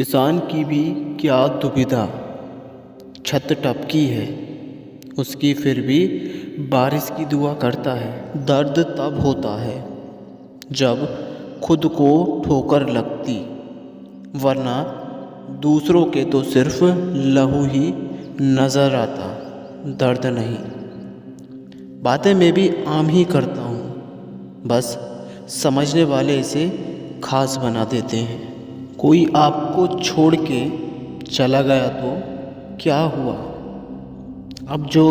किसान की भी क्या दुविधा, छत टपकी है उसकी फिर भी बारिश की दुआ करता है। दर्द तब होता है जब खुद को ठोकर लगती, वरना दूसरों के तो सिर्फ लहू ही नज़र आता, दर्द नहीं। बातें मैं भी आम ही करता हूँ, बस समझने वाले इसे खास बना देते हैं। कोई आपको छोड़ के चला गया तो क्या हुआ, अब जो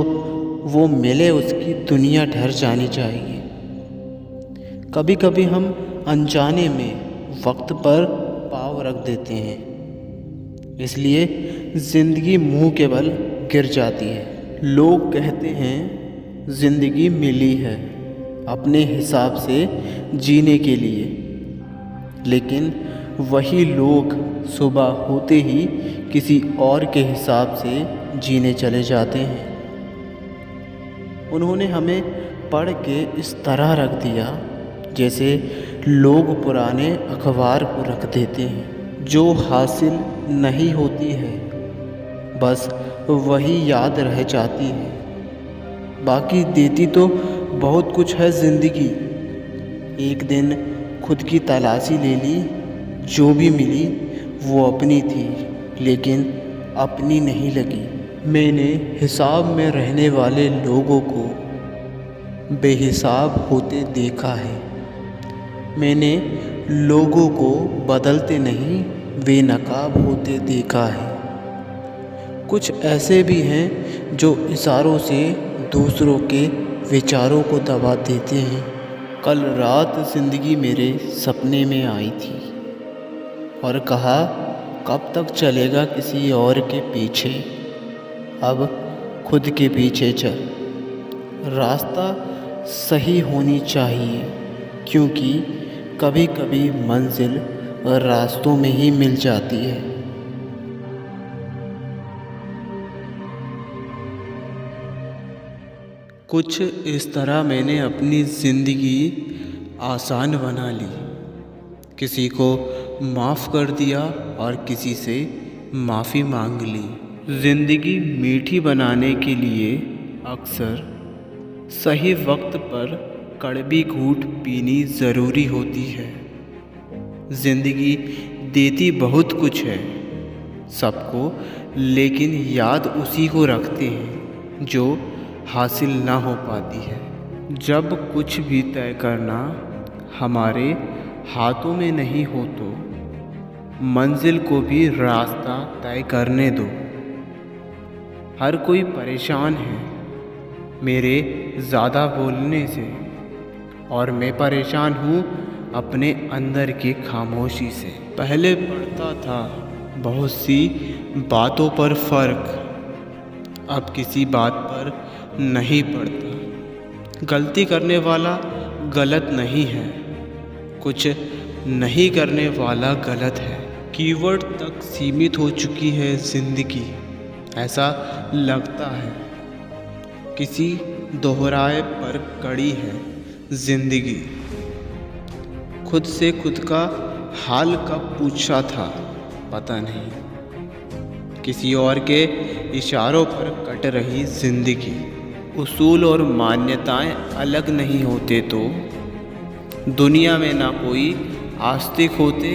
वो मिले उसकी दुनिया ठहर जानी चाहिए। कभी कभी हम अनजाने में वक्त पर पाँव रख देते हैं, इसलिए ज़िंदगी मुंह के बल गिर जाती है। लोग कहते हैं ज़िंदगी मिली है अपने हिसाब से जीने के लिए, लेकिन वही लोग सुबह होते ही किसी और के हिसाब से जीने चले जाते हैं। उन्होंने हमें पढ़ के इस तरह रख दिया जैसे लोग पुराने अखबार को रख देते हैं। जो हासिल नहीं होती है बस वही याद रह जाती है, बाकी देती तो बहुत कुछ है ज़िंदगी। एक दिन खुद की तलाशी ले ली, जो भी मिली वो अपनी थी, लेकिन अपनी नहीं लगी। मैंने हिसाब में रहने वाले लोगों को बेहिसाब होते देखा है। मैंने लोगों को बदलते नहीं बेनकाब होते देखा है। कुछ ऐसे भी हैं जो इशारों से दूसरों के विचारों को दबा देते हैं। कल रात ज़िंदगी मेरे सपने में आई थी और कहा कब तक चलेगा किसी और के पीछे, अब खुद के पीछे चल। रास्ता सही होनी चाहिए, क्योंकि कभी कभी मंजिल रास्तों में ही मिल जाती है। कुछ इस तरह मैंने अपनी ज़िंदगी आसान बना ली, किसी को माफ़ कर दिया और किसी से माफ़ी मांग ली। ज़िंदगी मीठी बनाने के लिए अक्सर सही वक्त पर कड़वी घूंट पीनी ज़रूरी होती है। ज़िंदगी देती बहुत कुछ है सबको, लेकिन याद उसी को रखते हैं जो हासिल ना हो पाती है। जब कुछ भी तय करना हमारे हाथों में नहीं हो तो मंजिल को भी रास्ता तय करने दो। हर कोई परेशान है मेरे ज़्यादा बोलने से, और मैं परेशान हूँ अपने अंदर की खामोशी से। पहले पड़ता था बहुत सी बातों पर फ़र्क, अब किसी बात पर नहीं पड़ता। गलती करने वाला गलत नहीं है, कुछ नहीं करने वाला गलत है। कीवर्ड तक सीमित हो चुकी है ज़िंदगी, ऐसा लगता है किसी दोहराए पर कड़ी है ज़िंदगी। खुद से खुद का हाल कब पूछा था पता नहीं, किसी और के इशारों पर कट रही ज़िंदगी। उसूल और मान्यताएं अलग नहीं होते तो दुनिया में ना कोई आस्तिक होते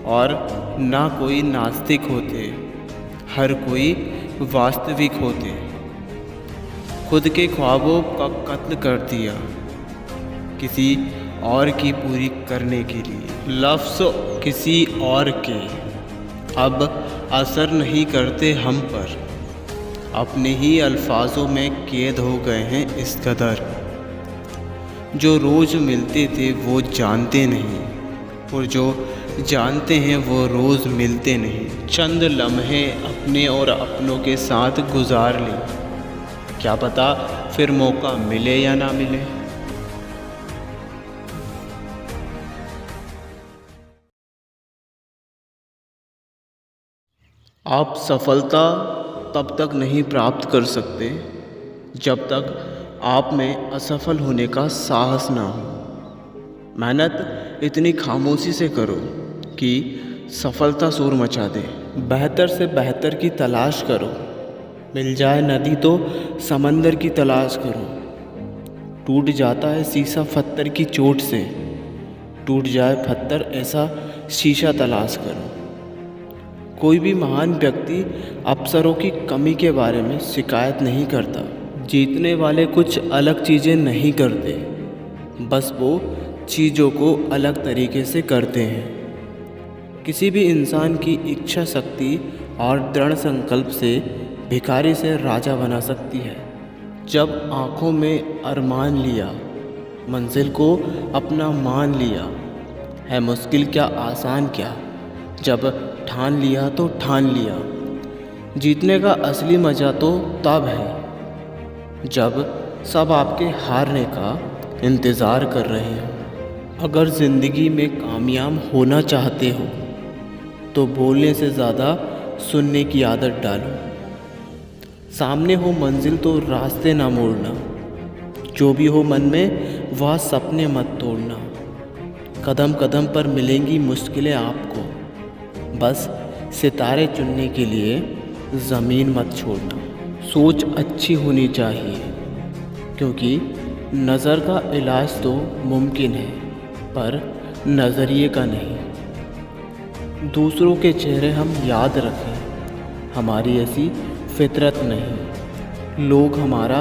और ना कोई नास्तिक होते, हर कोई वास्तविक होते। खुद के ख्वाबों का कत्ल कर दिया किसी और की पूरी करने के लिए। लफ्ज़ किसी और के अब असर नहीं करते हम पर, अपने ही अल्फाजों में कैद हो गए हैं इस कदर। जो रोज़ मिलते थे वो जानते नहीं, और जो जानते हैं वो रोज़ मिलते नहीं। चंद लम्हे अपने और अपनों के साथ गुजार लें, क्या पता फिर मौका मिले या ना मिले। आप सफलता तब तक नहीं प्राप्त कर सकते जब तक आप में असफल होने का साहस ना हो। मेहनत इतनी खामोशी से करो कि सफलता शोर मचा दे। बेहतर से बेहतर की तलाश करो, मिल जाए नदी तो समंदर की तलाश करो। टूट जाता है शीशा पत्थर की चोट से, टूट जाए पत्थर ऐसा शीशा तलाश करो। कोई भी महान व्यक्ति अवसरों की कमी के बारे में शिकायत नहीं करता। जीतने वाले कुछ अलग चीज़ें नहीं करते, बस वो चीज़ों को अलग तरीके से करते हैं। किसी भी इंसान की इच्छा शक्ति और दृढ़ संकल्प से भिखारी से राजा बना सकती है। जब आँखों में अरमान लिया, मंजिल को अपना मान लिया, है मुश्किल क्या आसान क्या, जब ठान लिया तो ठान लिया। जीतने का असली मज़ा तो तब है जब सब आपके हारने का इंतज़ार कर रहे हो। अगर ज़िंदगी में कामयाब होना चाहते हो तो बोलने से ज़्यादा सुनने की आदत डालो। सामने हो मंजिल तो रास्ते ना मोड़ना, जो भी हो मन में वह सपने मत तोड़ना। कदम कदम पर मिलेंगी मुश्किलें आपको, बस सितारे चुनने के लिए ज़मीन मत छोड़ना। सोच अच्छी होनी चाहिए, क्योंकि नज़र का इलाज तो मुमकिन है पर नज़रिए का नहीं। दूसरों के चेहरे हम याद रखें, हमारी ऐसी फितरत नहीं। लोग हमारा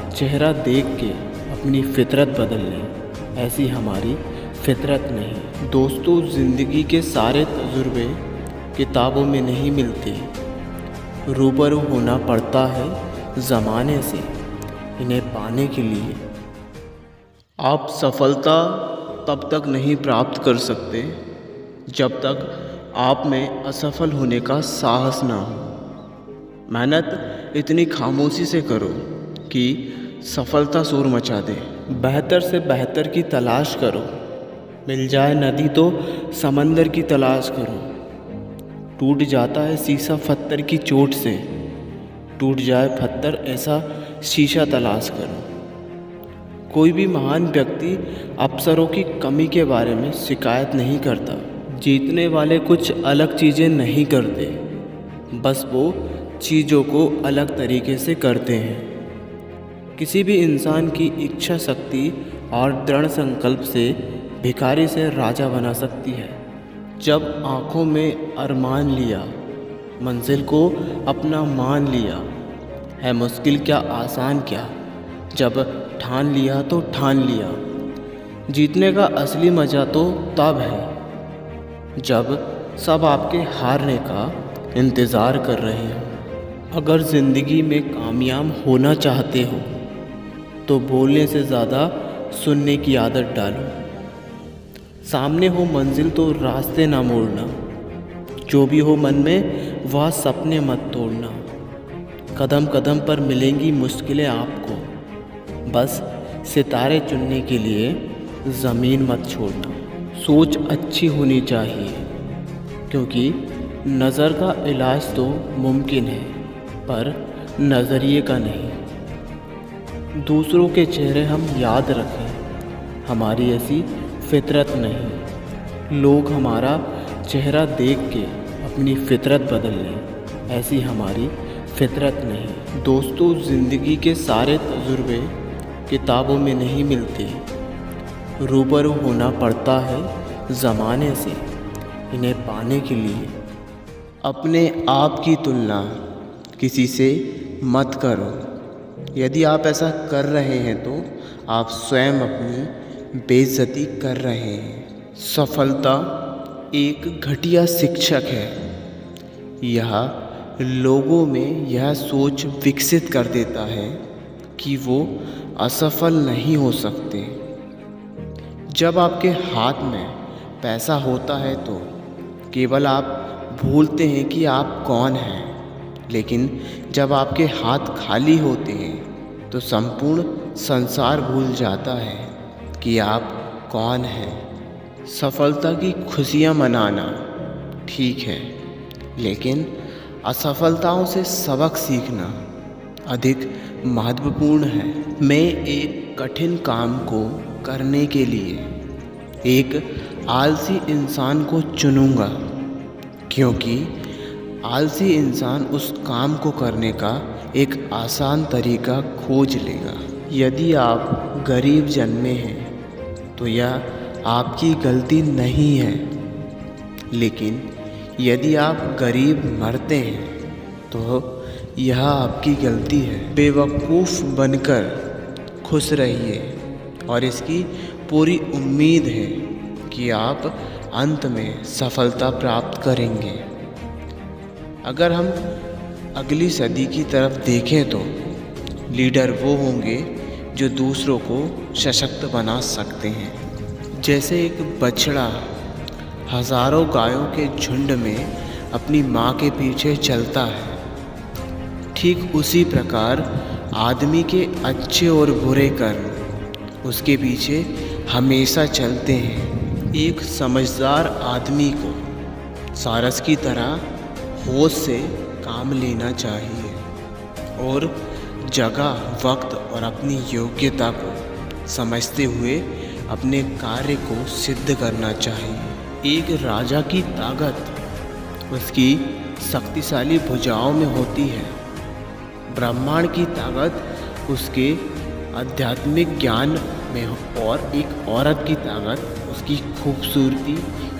चेहरा देख के अपनी फितरत बदल लें, ऐसी हमारी फितरत नहीं। दोस्तों, ज़िंदगी के सारे तजुर्बे किताबों में नहीं मिलते, रूबरू होना पड़ता है ज़माने से इन्हें पाने के लिए। आप सफलता तब तक नहीं प्राप्त कर सकते जब तक आप में असफल होने का साहस ना हो। मेहनत इतनी खामोशी से करो कि सफलता शोर मचा दे। बेहतर से बेहतर की तलाश करो, मिल जाए नदी तो समंदर की तलाश करो। टूट जाता है शीशा पत्थर की चोट से, टूट जाए पत्थर ऐसा शीशा तलाश करो। कोई भी महान व्यक्ति अवसरों की कमी के बारे में शिकायत नहीं करता। जीतने वाले कुछ अलग चीज़ें नहीं करते, बस वो चीज़ों को अलग तरीके से करते हैं। किसी भी इंसान की इच्छा शक्ति और दृढ़ संकल्प से भिखारी से राजा बना सकती है। जब आँखों में अरमान लिया, मंजिल को अपना मान लिया, है मुश्किल क्या आसान क्या, जब ठान लिया तो ठान लिया। जीतने का असली मज़ा तो तब है जब सब आपके हारने का इंतज़ार कर रहे हो। अगर ज़िंदगी में कामयाब होना चाहते हो तो बोलने से ज़्यादा सुनने की आदत डालो। सामने हो मंजिल तो रास्ते ना मोड़ना, जो भी हो मन में वह सपने मत तोड़ना। कदम कदम पर मिलेंगी मुश्किलें आपको, बस सितारे चुनने के लिए ज़मीन मत छोड़ना। सोच अच्छी होनी चाहिए, क्योंकि नज़र का इलाज तो मुमकिन है पर नज़रिए का नहीं। दूसरों के चेहरे हम याद रखें, हमारी ऐसी फितरत नहीं। लोग हमारा चेहरा देख के अपनी फितरत बदल लें, ऐसी हमारी फितरत नहीं। दोस्तों, ज़िंदगी के सारे तजुर्बे किताबों में नहीं मिलते, रूबरू होना पड़ता है ज़माने से इन्हें पाने के लिए। अपने आप की तुलना किसी से मत करो। यदि आप ऐसा कर रहे हैं तो आप स्वयं अपनी बेइज्जती कर रहे हैं। सफलता एक घटिया शिक्षक है। यह लोगों में यह सोच विकसित कर देता है कि वो असफल नहीं हो सकते। जब आपके हाथ में पैसा होता है तो केवल आप भूलते हैं कि आप कौन हैं, लेकिन जब आपके हाथ खाली होते हैं तो संपूर्ण संसार भूल जाता है कि आप कौन हैं। सफलता की खुशियाँ मनाना ठीक है, लेकिन असफलताओं से सबक सीखना अधिक महत्वपूर्ण है। मैं एक कठिन काम को करने के लिए एक आलसी इंसान को चुनूंगा क्योंकि आलसी इंसान उस काम को करने का एक आसान तरीका खोज लेगा। यदि आप गरीब जन्मे हैं तो यह आपकी गलती नहीं है, लेकिन यदि आप गरीब मरते हैं तो यह आपकी गलती है। बेवकूफ़ बनकर खुश रहिए और इसकी पूरी उम्मीद है कि आप अंत में सफलता प्राप्त करेंगे। अगर हम अगली सदी की तरफ देखें तो लीडर वो होंगे जो दूसरों को सशक्त बना सकते हैं। जैसे एक बछड़ा हज़ारों गायों के झुंड में अपनी माँ के पीछे चलता है, ठीक उसी प्रकार आदमी के अच्छे और बुरे कर्म उसके पीछे हमेशा चलते हैं। एक समझदार आदमी को सारस की तरह होश से काम लेना चाहिए और जगह, वक्त और अपनी योग्यता को समझते हुए अपने कार्य को सिद्ध करना चाहिए। एक राजा की ताकत उसकी शक्तिशाली भुजाओं में होती है। ब्रह्मांड की ताकत उसके आध्यात्मिक ज्ञान में और एक औरत की ताकत उसकी खूबसूरती,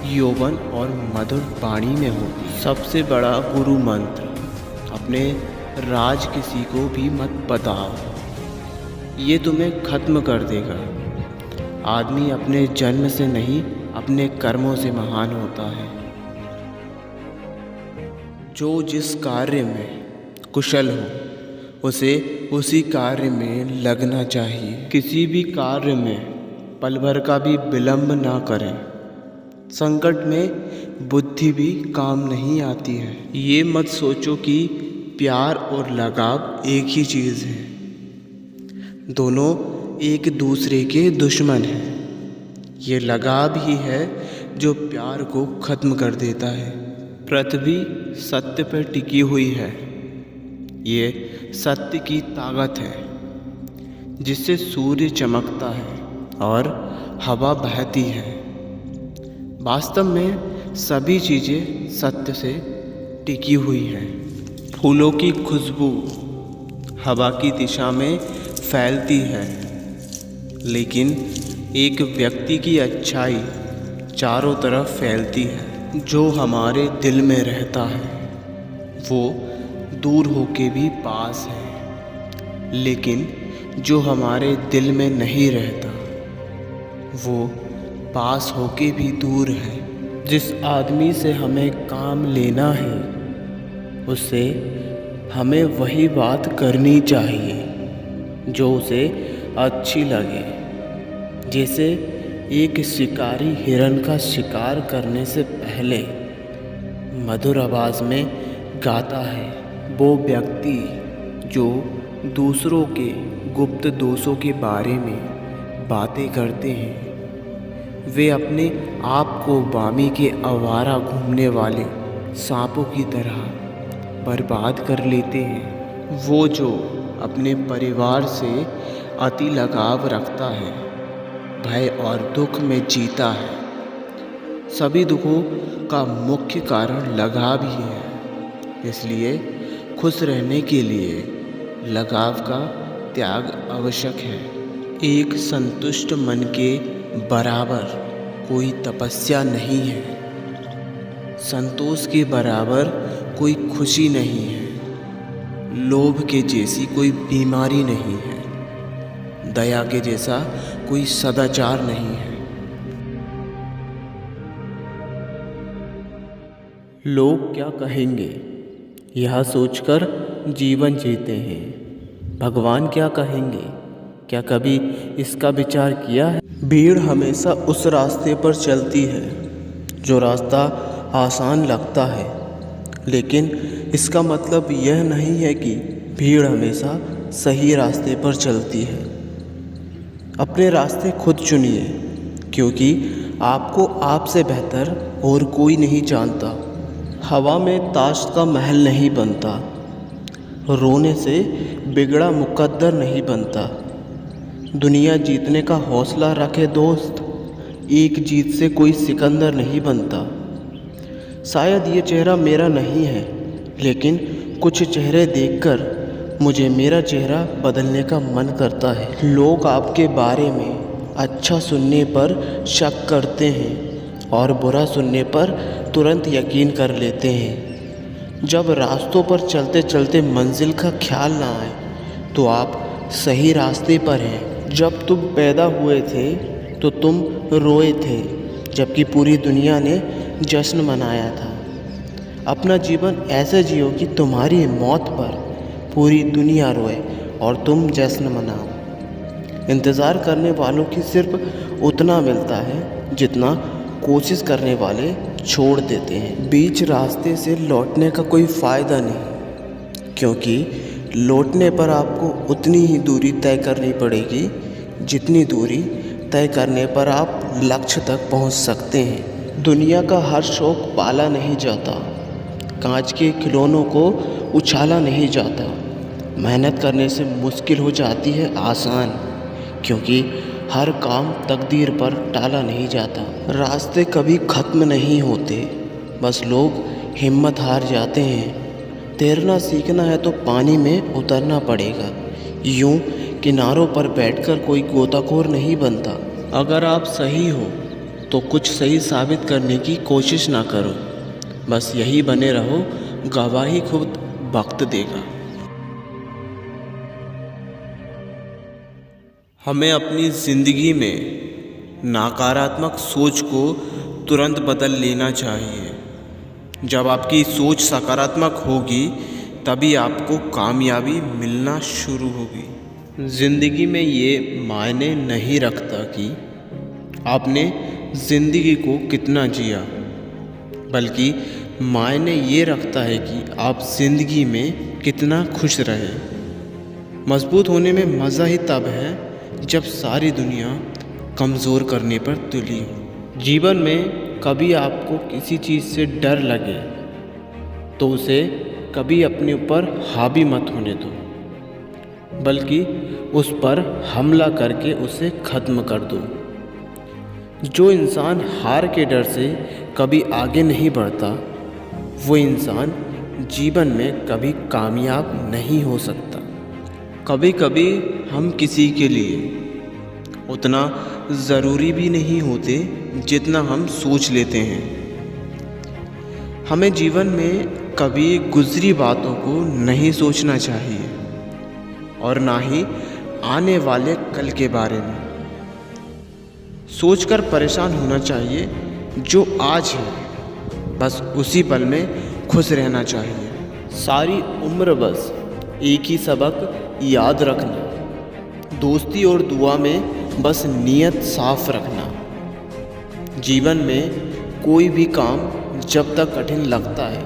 यौवन और मधुर वाणी में होती। सबसे बड़ा गुरु मंत्र, अपने राज किसी को भी मत बताओ, ये तुम्हें खत्म कर देगा। आदमी अपने जन्म से नहीं, अपने कर्मों से महान होता है। जो जिस कार्य में कुशल हो उसे उसी कार्य में लगना चाहिए। किसी भी कार्य में पल भर का भी विलंब ना करें। संकट में बुद्धि भी काम नहीं आती है। ये मत सोचो कि प्यार और लगाव एक ही चीज़ है। दोनों एक दूसरे के दुश्मन हैं। ये लगाव ही है जो प्यार को ख़त्म कर देता है। पृथ्वी सत्य पर टिकी हुई है। ये सत्य की ताकत है जिससे सूर्य चमकता है और हवा बहती है। वास्तव में सभी चीज़ें सत्य से टिकी हुई हैं। फूलों की खुशबू हवा की दिशा में फैलती है, लेकिन एक व्यक्ति की अच्छाई चारों तरफ फैलती है। जो हमारे दिल में रहता है वो दूर होके भी पास है, लेकिन जो हमारे दिल में नहीं रहता वो पास होके भी दूर है। जिस आदमी से हमें काम लेना है उससे हमें वही बात करनी चाहिए जो उसे अच्छी लगे। जैसे एक शिकारी हिरन का शिकार करने से पहले मधुर आवाज़ में गाता है, वो व्यक्ति जो दूसरों के गुप्त दोषों के बारे में बातें करते हैं वे अपने आप को वामी के आवारा घूमने वाले सांपों की तरह बर्बाद कर लेते हैं। वो जो अपने परिवार से अति लगाव रखता है, भय और दुख में जीता है। सभी दुखों का मुख्य कारण लगाव ही है। इसलिए खुश रहने के लिए लगाव का त्याग आवश्यक है। एक संतुष्ट मन के बराबर कोई तपस्या नहीं है। संतोष के बराबर कोई खुशी नहीं है। लोभ के जैसी कोई बीमारी नहीं है। दया के जैसा कोई सदाचार नहीं है। लोग क्या कहेंगे यह सोचकर जीवन जीते हैं। भगवान क्या कहेंगे, क्या कभी इसका विचार किया है? भीड़ हमेशा उस रास्ते पर चलती है जो रास्ता आसान लगता है, लेकिन इसका मतलब यह नहीं है कि भीड़ हमेशा सही रास्ते पर चलती है। अपने रास्ते खुद चुनिए, क्योंकि आपको आपसे बेहतर और कोई नहीं जानता। हवा में ताश का महल नहीं बनता, रोने से बिगड़ा मुकद्दर नहीं बनता। दुनिया जीतने का हौसला रखे दोस्त, एक जीत से कोई सिकंदर नहीं बनता। शायद ये चेहरा मेरा नहीं है, लेकिन कुछ चेहरे देखकर मुझे मेरा चेहरा बदलने का मन करता है। लोग आपके बारे में अच्छा सुनने पर शक करते हैं और बुरा सुनने पर तुरंत यकीन कर लेते हैं। जब रास्तों पर चलते चलते मंजिल का ख्याल ना आए तो आप सही रास्ते पर हैं। जब तुम पैदा हुए थे तो तुम रोए थे, जबकि पूरी दुनिया ने जश्न मनाया था। अपना जीवन ऐसे जियो कि तुम्हारी मौत पर पूरी दुनिया रोए और तुम जश्न मनाओ। इंतज़ार करने वालों की सिर्फ उतना मिलता है जितना कोशिश करने वाले छोड़ देते हैं। बीच रास्ते से लौटने का कोई फ़ायदा नहीं, क्योंकि लौटने पर आपको उतनी ही दूरी तय करनी पड़ेगी जितनी दूरी तय करने पर आप लक्ष्य तक पहुंच सकते हैं। दुनिया का हर शौक़ पाला नहीं जाता, कांच के खिलौनों को उछाला नहीं जाता। मेहनत करने से मुश्किल हो जाती है आसान, क्योंकि हर काम तकदीर पर टाला नहीं जाता। रास्ते कभी ख़त्म नहीं होते, बस लोग हिम्मत हार जाते हैं। तैरना सीखना है तो पानी में उतरना पड़ेगा। यूं किनारों पर बैठकर कोई गोताखोर नहीं बनता। अगर आप सही हो तो कुछ सही साबित करने की कोशिश ना करो, बस यही बने रहो, गवाही खुद वक्त देगा। हमें अपनी ज़िंदगी में नकारात्मक सोच को तुरंत बदल लेना चाहिए। जब आपकी सोच सकारात्मक होगी तभी आपको कामयाबी मिलना शुरू होगी। ज़िंदगी में ये मायने नहीं रखता कि आपने ज़िंदगी को कितना जिया, बल्कि मायने ये रखता है कि आप ज़िंदगी में कितना खुश रहे। मजबूत होने में मज़ा ही तब है जब सारी दुनिया कमज़ोर करने पर तुली हो। जीवन में कभी आपको किसी चीज़ से डर लगे तो उसे कभी अपने ऊपर हावी मत होने दो, बल्कि उस पर हमला करके उसे ख़त्म कर दो। जो इंसान हार के डर से कभी आगे नहीं बढ़ता, वो इंसान जीवन में कभी कामयाब नहीं हो सकता। कभी कभी हम किसी के लिए उतना ज़रूरी भी नहीं होते जितना हम सोच लेते हैं। हमें जीवन में कभी गुज़री बातों को नहीं सोचना चाहिए और ना ही आने वाले कल के बारे में सोचकर परेशान होना चाहिए। जो आज है बस उसी पल में खुश रहना चाहिए। सारी उम्र बस एक ही सबक याद रखना, दोस्ती और दुआ में बस नीयत साफ रखना। जीवन में कोई भी काम जब तक कठिन लगता है,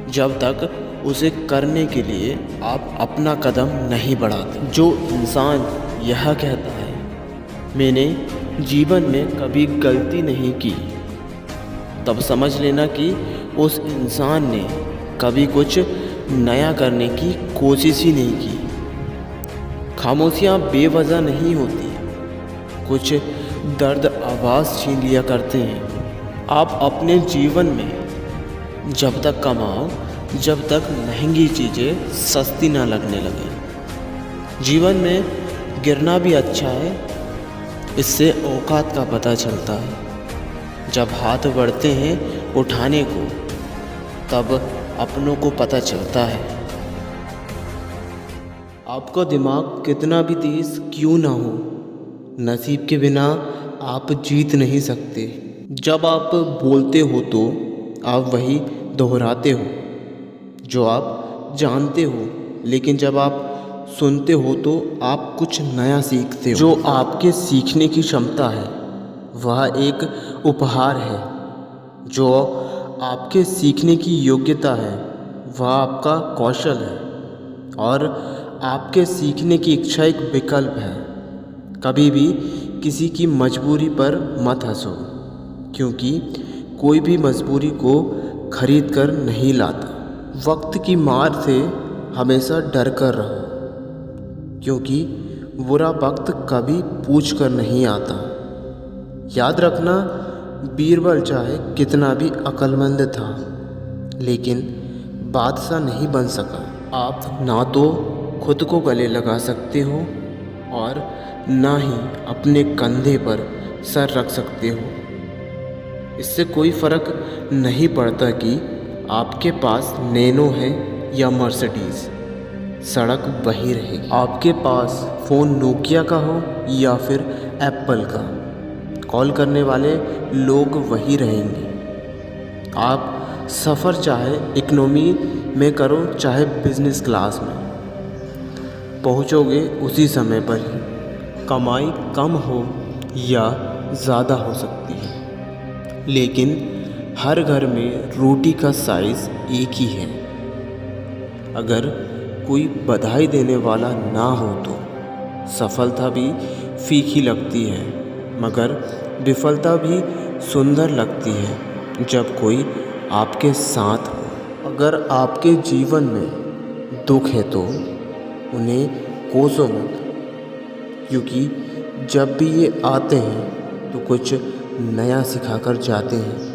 जब तक उसे करने के लिए आप अपना कदम नहीं बढ़ाते। जो इंसान यह कहता है मैंने जीवन में कभी गलती नहीं की, तब समझ लेना कि उस इंसान ने कभी कुछ नया करने की कोशिश ही नहीं की। खामोशियाँ बेवजह नहीं होती, कुछ दर्द आवाज़ छीन लिया करते हैं। आप अपने जीवन में जब तक कमाओ, जब तक महंगी चीज़ें सस्ती ना लगने लगे। जीवन में गिरना भी अच्छा है, इससे औकात का पता चलता है। जब हाथ बढ़ते हैं उठाने को, तब अपनों को पता चलता है। आपका दिमाग कितना भी तेज क्यों ना हो, नसीब के बिना आप जीत नहीं सकते। जब आप बोलते हो तो आप वही दोहराते हो जो आप जानते हो, लेकिन जब आप सुनते हो तो आप कुछ नया सीखते हो। जो आपके सीखने की क्षमता है वह एक उपहार है, जो आपके सीखने की योग्यता है वह आपका कौशल है, और आपके सीखने की इच्छा एक विकल्प है। कभी भी किसी की मजबूरी पर मत हंसो, क्योंकि कोई भी मजबूरी को खरीद कर नहीं लाता। वक्त की मार से हमेशा डर कर रहो, क्योंकि बुरा वक्त कभी पूछ कर नहीं आता। याद रखना, बीरबल चाहे कितना भी अक्लमंद था, लेकिन बादशाह नहीं बन सका। आप ना तो खुद को गले लगा सकते हो और ना ही अपने कंधे पर सर रख सकते हो। इससे कोई फ़र्क नहीं पड़ता कि आपके पास नैनो है या मर्सिडीज़, सड़क वही रहेगी। आपके पास फ़ोन नोकिया का हो या फिर एप्पल का, कॉल करने वाले लोग वही रहेंगे। आप सफ़र चाहे इकोनॉमी में करो चाहे बिजनेस क्लास में, पहुंचोगे उसी समय पर ही। कमाई कम हो या ज़्यादा हो सकती है, लेकिन हर घर में रोटी का साइज़ एक ही है। अगर कोई बधाई देने वाला ना हो तो सफलता भी फीकी लगती है, मगर विफलता भी सुंदर लगती है जब कोई आपके साथ हो। अगर आपके जीवन में दुख है तो उन्हें कोसो मत, क्योंकि जब भी ये आते हैं तो कुछ नया सिखाकर जाते हैं।